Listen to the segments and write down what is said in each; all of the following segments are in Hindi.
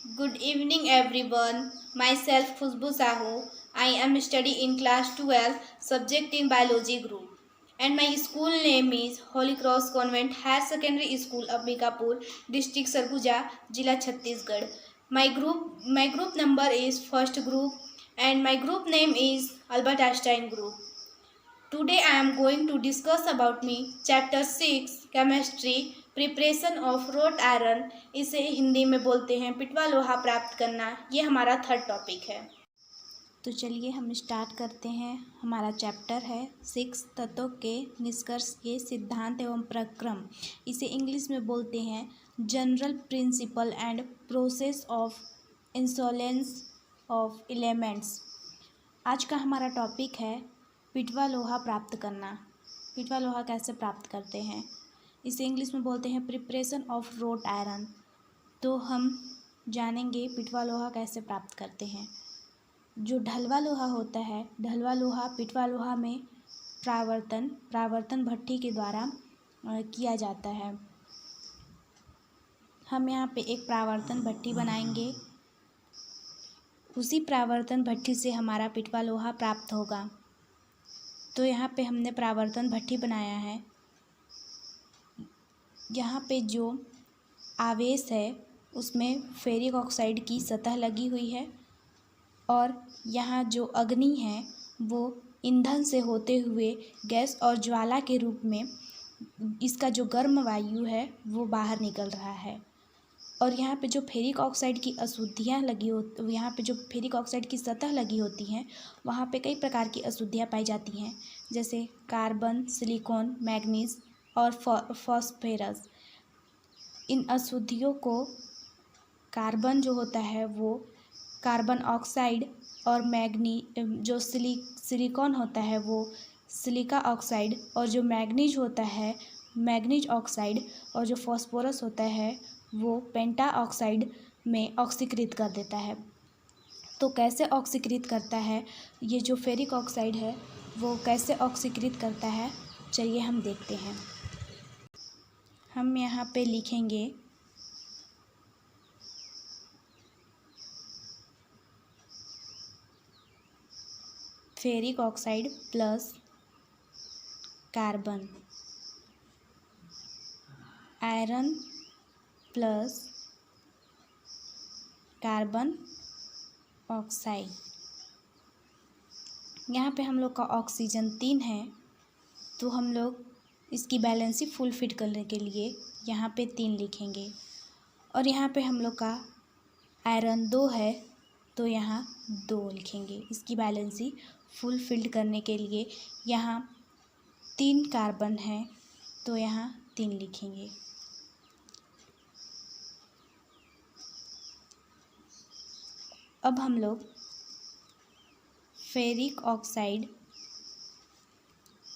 Good evening, everyone. Myself Khushbu Sahu. I am studying in class 12, subject in biology group. And my school name is Holy Cross Convent Higher Secondary School, Ambikapur, District Sarguja, Jila Chhattisgarh. My group number is first group, and my group name is Albert Einstein Group. Today I am going to discuss about me chapter 6 chemistry preparation of road iron. इसे हिंदी में बोलते हैं पिटवा लोहा प्राप्त करना। ये हमारा थर्ड टॉपिक है। तो चलिए हम स्टार्ट करते हैं। हमारा चैप्टर है 6 तत्वों के निष्कर्ष के सिद्धांत एवं प्रक्रम। इसे इंग्लिश में बोलते हैं general principle and process of insolence of elements. आज का हमारा टॉपिक है पिटवा लोहा प्राप्त करना। पिटवा लोहा कैसे प्राप्त करते हैं, इसे इंग्लिश में बोलते हैं प्रिपरेशन ऑफ रोट आयरन। तो हम जानेंगे पिटवा लोहा कैसे प्राप्त करते हैं। जो ढलवा लोहा होता है, ढलवा लोहा पिटवा लोहा में प्रावर्तन भट्ठी के द्वारा किया जाता है। हम यहाँ पे एक प्रावर्तन भट्ठी बनाएंगे, उसी प्रावर्तन भट्ठी से हमारा पिटवा लोहा प्राप्त होगा। तो यहाँ पे हमने प्रावर्तन भट्ठी बनाया है। यहाँ पे जो आवेश है उसमें फेरिक ऑक्साइड की सतह लगी हुई है, और यहाँ जो अग्नि है वो ईंधन से होते हुए गैस और ज्वाला के रूप में इसका जो गर्म वायु है वो बाहर निकल रहा है। और यहाँ पे जो फेरिक ऑक्साइड की अशुद्धियाँ लगी हो, यहाँ पे जो फेरिक ऑक्साइड की सतह लगी होती हैं वहाँ पे कई प्रकार की अशुद्धियाँ पाई जाती हैं, जैसे कार्बन, सिलिकॉन, मैग्नीज और फॉस्फेरस। इन अशुद्धियों को कार्बन जो होता है वो कार्बन ऑक्साइड, और जो सिलिकॉन होता है वो सिलिका ऑक्साइड, और जो मैग्नीज होता है मैग्नीज ऑक्साइड, और जो फॉस्फोरस होता है वो पेंटा ऑक्साइड में ऑक्सीकृत कर देता है। तो कैसे ऑक्सीकृत करता है, ये जो फेरिक ऑक्साइड है वो कैसे ऑक्सीकृत करता है, चलिए हम देखते हैं। हम यहाँ पे लिखेंगे ferric oxide plus carbon, iron plus carbon oxide. यहाँ पे हम लोग का ऑक्सीजन 3 है, तो हम लोग इसकी बैलेंसी फुल फिट करने के लिए यहाँ पे 3 लिखेंगे। और यहाँ पे हम लोग का आयरन 2 है, तो यहाँ 2 लिखेंगे। इसकी बैलेंसी फुल फिल्ड करने के लिए यहाँ 3 कार्बन है, तो यहाँ 3 लिखेंगे। अब हम लोग फेरिक ऑक्साइड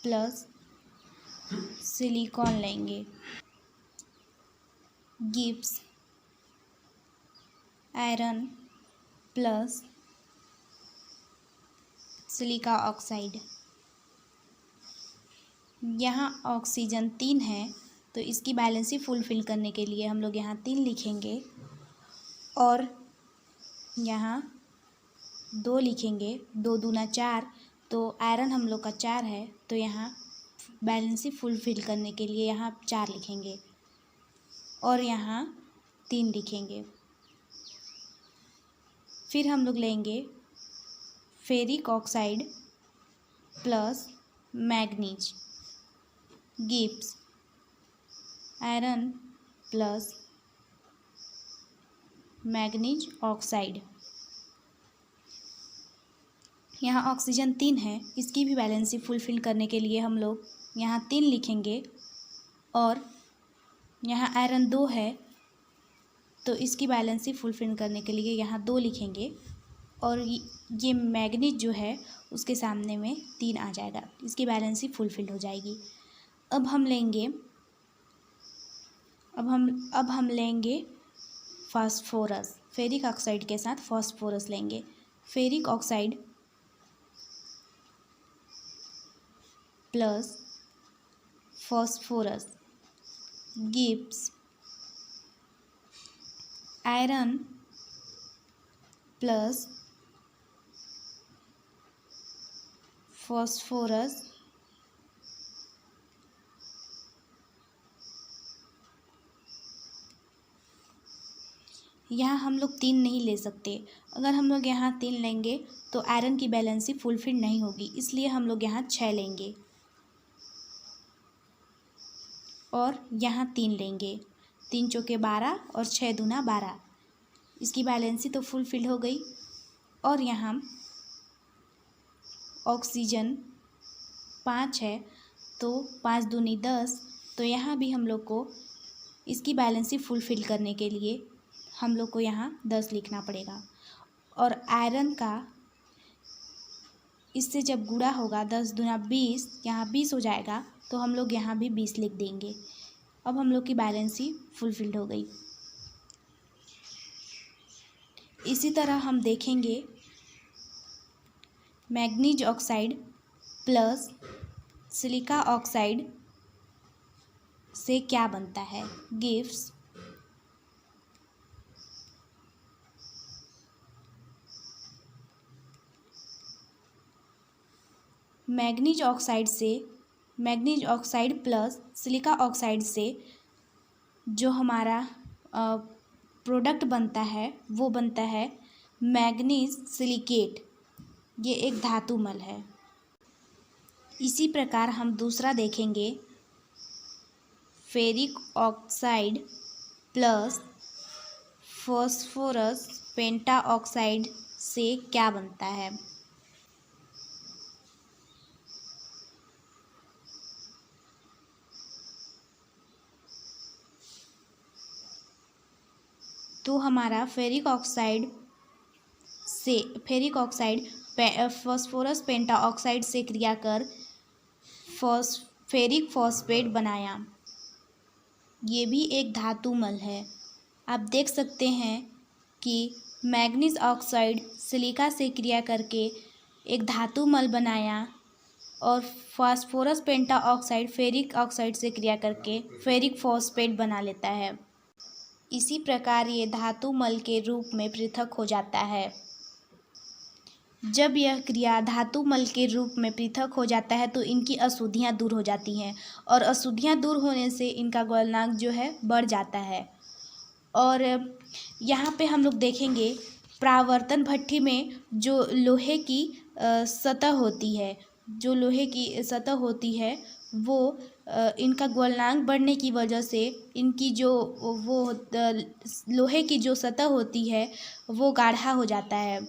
प्लस सिलिकॉन लेंगे, Gibbs iron plus silica oxide. यहाँ ऑक्सीजन 3 है, तो इसकी बैलेंसी फुलफिल करने के लिए हम लोग यहाँ 3 लिखेंगे, और यहाँ 2 लिखेंगे। 2 दूना 4, तो आयरन हम लोग का 4 है, तो यहाँ बैलेंसी फुलफिल करने के लिए यहाँ 4 लिखेंगे, और यहाँ 3 लिखेंगे। फिर हम लोग लेंगे ferric oxide plus manganese, Gibbs iron plus manganese oxide. यहाँ ऑक्सीजन 3 है, इसकी भी बैलेंसी फुलफिल करने के लिए हम लोग यहाँ 3 लिखेंगे, और यहाँ आयरन 2 है, तो इसकी बैलेंसी फुलफिल करने के लिए यहाँ 2 लिखेंगे, और ये मैग्नीज जो है उसके सामने में 3 आ जाएगा, इसकी बैलेंसी फुलफिल हो जाएगी। अब हम लेंगे फास्फोरस। फेरिक ऑक्साइड के साथ फास्फोरस लेंगे। Ferric oxide plus phosphorus gives iron plus phosphorus यहाँ हम लोग 3 नहीं ले सकते। अगर हम लोग यहाँ 3 लेंगे तो आयरन की बैलेंसी फुलफिल नहीं होगी, इसलिए हम लोग यहाँ 6 लेंगे और यहाँ 3 लेंगे। 3 चौके 12 और 6 दूना 12, इसकी बैलेंसी तो फुलफिल हो गई। और यहाँ ऑक्सीजन 5 है तो 5 दूनी 10, तो यहाँ भी हम लोग को इसकी बैलेंसी फुलफिल करने के लिए हम लोग को यहाँ 10 लिखना पड़ेगा। और आयरन का इससे जब गुणा होगा 10 दूना 20, यहाँ 20 हो जाएगा, तो हम लोग यहाँ भी 20 लिख देंगे। अब हम लोग की बैलेंसी फुलफिल्ड हो गई। इसी तरह हम देखेंगे manganese oxide plus silica oxide से क्या बनता है। Gives manganese oxide plus silica oxide से जो हमारा प्रोडक्ट बनता है वो बनता है मैग्नीज सिलिकेट। ये एक धातुमल है। इसी प्रकार हम दूसरा देखेंगे फेरिक ऑक्साइड प्लस फॉस्फोरस पेंटा ऑक्साइड से क्या बनता है। तो हमारा फेरिक ऑक्साइड फॉस्फोरस पेंटा ऑक्साइड से क्रिया कर फेरिक फॉस्फेट बनाया। ये भी एक धातुमल है। आप देख सकते हैं कि मैग्नीज ऑक्साइड सिलिका से क्रिया करके एक धातुमल बनाया और फास्फोरस पेंटा ऑक्साइड फेरिक ऑक्साइड से क्रिया करके फेरिक फॉस्फेट बना लेता है। इसी प्रकार ये धातुमल के रूप में पृथक हो जाता है। जब यह क्रिया धातुमल के रूप में पृथक हो जाता है तो इनकी अशुद्धियाँ दूर हो जाती हैं और अशुद्धियाँ दूर होने से इनका गलनांक जो है बढ़ जाता है। और यहाँ पे हम लोग देखेंगे परावर्तन भट्ठी में जो लोहे की सतह होती है वो इनका गलनांक बढ़ने की वजह से इनकी जो लोहे की जो सतह होती है वो गाढ़ा हो जाता है।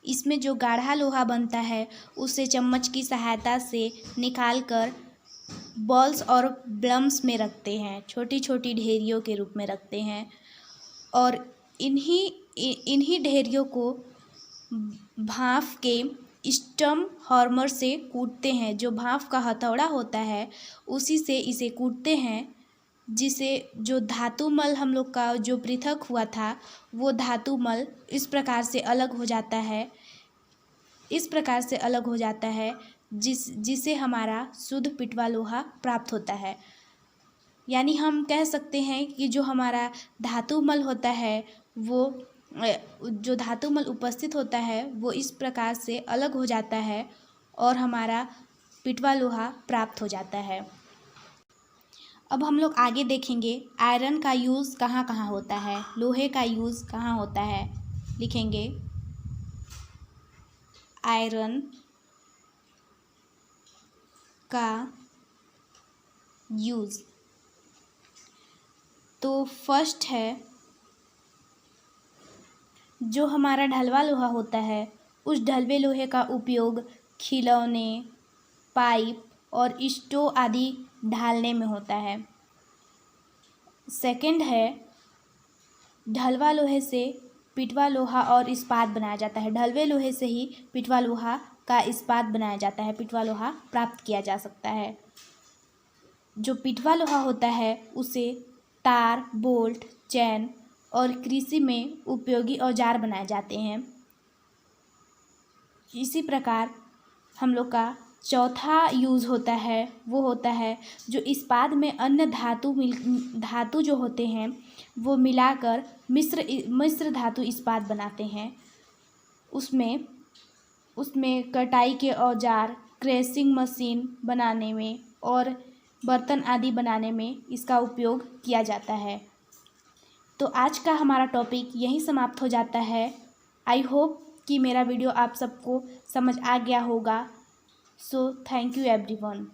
इसमें जो गाढ़ा लोहा बनता है उसे चम्मच की सहायता से निकालकर बॉल्स और ब्लम्स में रखते हैं, छोटी छोटी ढेरियों के रूप में रखते हैं और इन्हीं ढेरियों को भांप के स्टम हार्मर से कूटते हैं। जो भांप का हथौड़ा होता है उसी से इसे कूटते हैं, जिसे जो धातुमल हम लोग का जो पृथक हुआ था वो धातुमल इस प्रकार से अलग हो जाता है जिसे हमारा शुद्ध पिटवा लोहा प्राप्त होता है। यानी हम कह सकते हैं कि जो हमारा धातुमल होता है वो जो धातुमल उपस्थित होता है वो इस प्रकार से अलग हो जाता है और हमारा पिटवा लोहा प्राप्त हो जाता है। अब हम लोग आगे देखेंगे आयरन का यूज़ कहाँ कहाँ होता है, लोहे का यूज़ कहाँ होता है। लिखेंगे आयरन का यूज़। तो फर्स्ट है जो हमारा ढलवा लोहा होता है उस ढलवे लोहे का उपयोग खिलौने, पाइप और स्टोव आदि ढालने में होता है। सेकंड है ढलवा लोहे से पिटवा लोहा और इस्पात बनाया जाता है। ढलवे लोहे से ही पिटवा लोहा का इस्पात बनाया जाता है, पिटवा लोहा प्राप्त किया जा सकता है। जो पिटवा लोहा होता है उसे तार, बोल्ट, चैन और कृषि में उपयोगी औजार बनाए जाते हैं। इसी प्रकार हम लोग का चौथा यूज़ होता है वो होता है जो इस्पात में अन्य धातु जो होते हैं वो मिलाकर मिश्र धातु इस्पात बनाते हैं। उसमें कटाई के औजार, क्रैशिंग मशीन बनाने में और बर्तन आदि बनाने में इसका उपयोग किया जाता है। तो आज का हमारा टॉपिक यहीं समाप्त हो जाता है। आई होप कि मेरा वीडियो आप सबको समझ आ गया होगा। So thank you everyone.